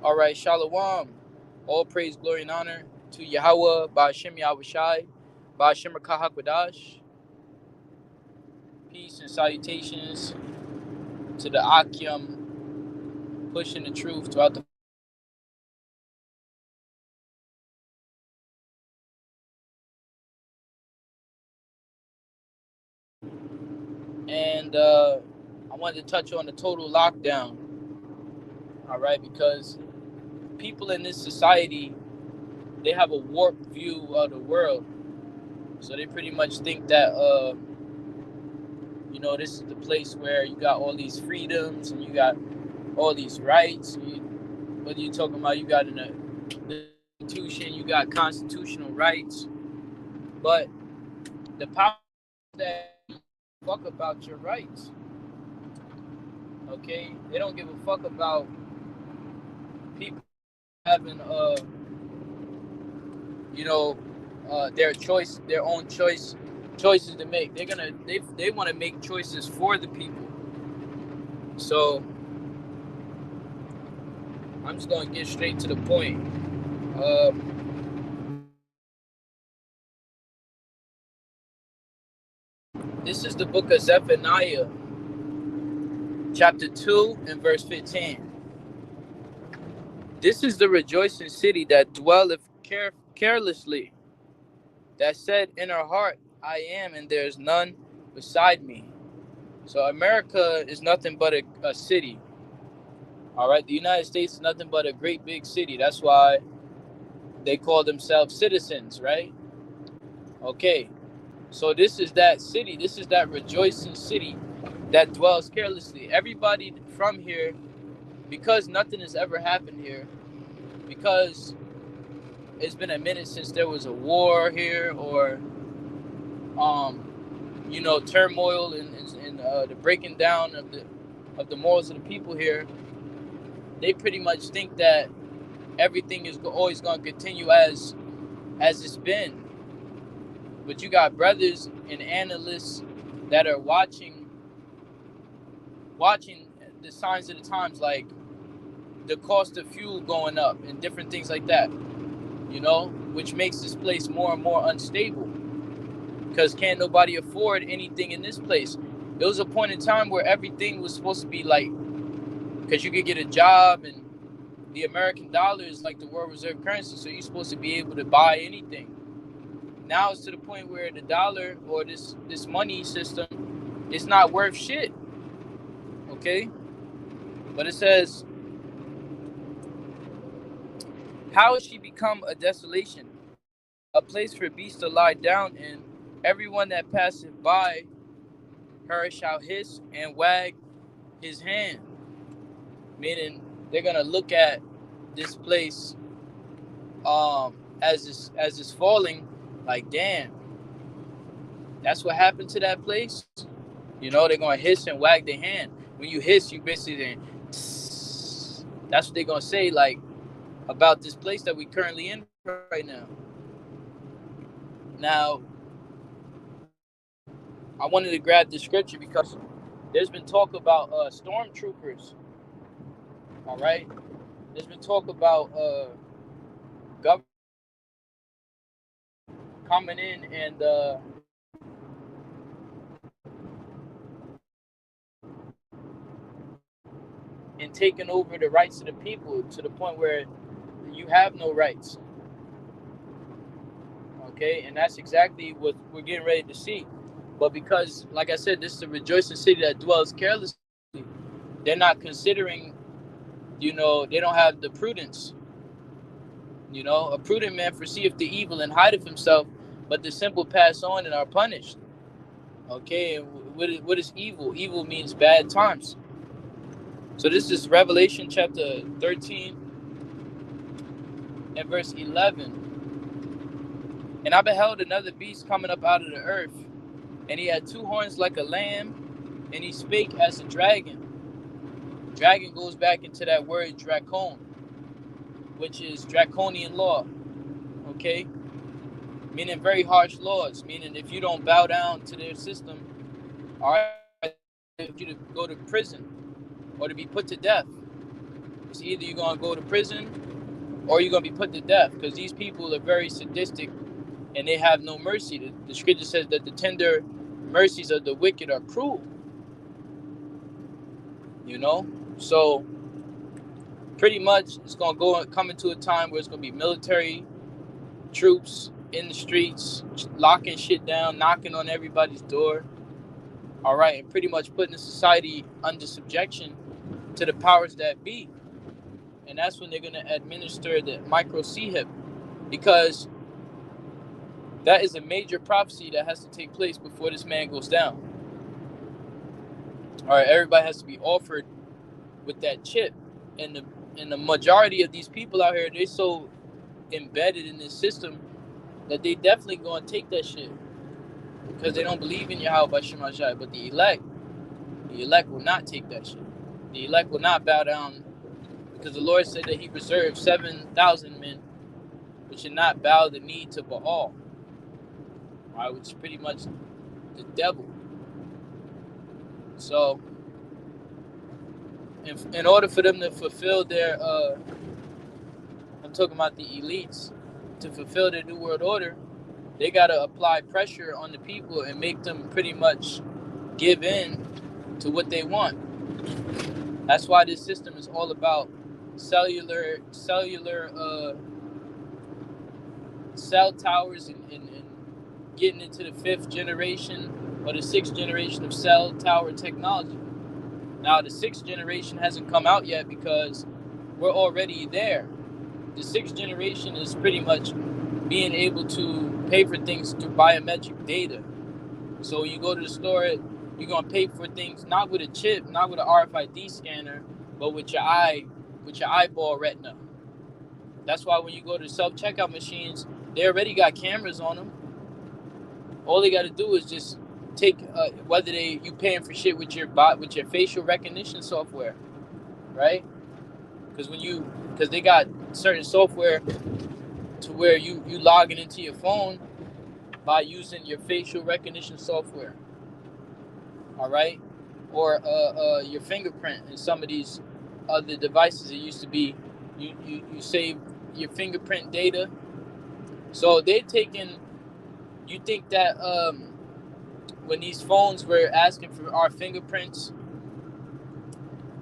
All right, Shalom. All praise, glory, and honor to Yahweh, Ba'ashem Yahushai, Ba'ashem Rakahakwadash. Peace and salutations to the Akim, pushing the truth throughout the. And I wanted to touch on the total lockdown, all right, because people in this society, they have a warped view of the world. So they pretty much think that, this is the place where you got all these freedoms and you got all these rights. Whether you're talking about you got an institution, you got constitutional rights, but the power that fuck about your rights. Okay, they don't give a fuck about people having their choice, their own choices to make. They want to make choices for the people. So I'm just gonna get straight to the point. This is the book of Zephaniah, chapter 2 and verse 15. This is the rejoicing city that dwelleth carelessly, that said in her heart, I am, and there is none beside me. So America is nothing but a city. All right, the United States is nothing but a great big city. That's why they call themselves citizens, right? Okay, so this is that city. This is that rejoicing city that dwells carelessly. Everybody from here, because nothing has ever happened here, because it's been a minute since there was a war here, or turmoil and the breaking down of the morals of the people here. They pretty much think that everything is always going to continue as it's been. But you got brothers and analysts that are watching the signs of the times, like the cost of fuel going up and different things like that, which makes this place more and more unstable, because can't nobody afford anything in this place. There was a point in time where everything was supposed to be like, because you could get a job, and the American dollar is like the world reserve currency, so you're supposed to be able to buy anything. Now it's to the point where the dollar, or this money system, is not worth shit. Okay? But it says, how has she become a desolation, a place for beasts to lie down in? Everyone that passeth by her shall hiss and wag his hand. Meaning they're gonna look at this place as it's falling, like, damn, that's what happened to that place. They're gonna hiss and wag their hand. When you hiss, you basically, that's what they're gonna say, like, about this place that we currently in right now. Now, I wanted to grab this scripture because there's been talk about stormtroopers. All right, there's been talk about government coming in and taking over the rights of the people to the point where you have no rights. Okay, and that's exactly what we're getting ready to see. But because, like I said, this is a rejoicing city that dwells carelessly, they're not considering, they don't have the prudence. A prudent man foreseeth the evil and hideth himself, but the simple pass on and are punished. Okay, and what is evil? Evil means bad times. So this is Revelation chapter 13 and verse 11. And I beheld another beast coming up out of the earth, and he had two horns like a lamb, and he spake as a dragon. Dragon goes back into that word dracon, which is draconian law. Okay, meaning very harsh laws. Meaning if you don't bow down to their system, all right, you to go to prison or to be put to death. It's either you're gonna go to prison or you're gonna be put to death, because these people are very sadistic and they have no mercy. The scripture says that the tender mercies of the wicked are cruel. You know, so pretty much it's gonna come into a time where it's gonna be military troops in the streets, locking shit down, knocking on everybody's door. All right, and pretty much putting the society under subjection to the powers that be. And that's when they're gonna administer the micro CHIP, because that is a major prophecy that has to take place before this man goes down. All right, everybody has to be offered with that chip, and the majority of these people out here, they're so embedded in this system that they definitely gonna take that shit, because they don't believe in Yahweh Bashim Ashai. But the elect will not take that shit. The elect will not bow down, because the Lord said that He reserved 7,000 men which should not bow the knee to Baal, all right, which is pretty much the devil. So, in order for them to fulfill their, I'm talking about the elites, to fulfill their New World Order, they got to apply pressure on the people and make them pretty much give in to what they want. That's why this system is all about cellular cell towers and getting into the 5th generation or the 6th generation of cell tower technology. Now, the 6th generation hasn't come out yet because we're already there. The 6th generation is pretty much being able to pay for things through biometric data. So you go to the store, you're going to pay for things not with a chip, not with an RFID scanner, but with your eyeball retina. That's why when you go to self-checkout machines, they already got cameras on them. All they got to do is just take whether you paying for shit with your facial recognition software, right? Because they got certain software to where you logging into your phone by using your facial recognition software, all right, or your fingerprint. In some of these other devices, it used to be you save your fingerprint data. So they taking. You think that when these phones were asking for our fingerprints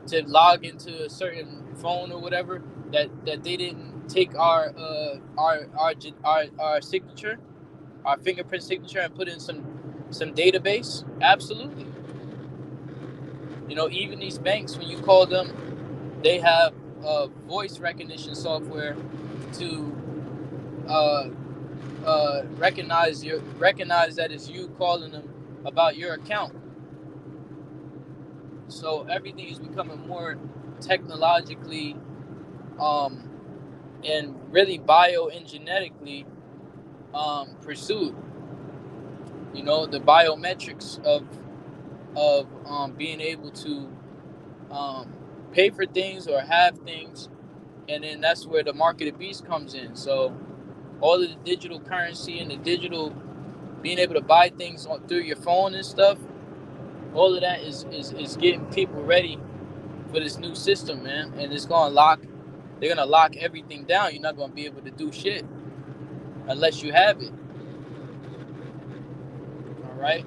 to log into a certain phone or whatever, that they didn't take our signature, our fingerprint signature, and put in some database? Absolutely. You know, even these banks, when you call them, they have voice recognition software to recognize that it's you calling them about your account. So everything is becoming more technologically and really biogenetically pursued. You know, the biometrics of being able to pay for things or have things, and then that's where the market of beast comes in. So all of the digital currency and the digital being able to buy things through your phone and stuff, all of that is getting people ready for this new system, man. And they're gonna lock everything down. You're not gonna be able to do shit unless you have it. All right.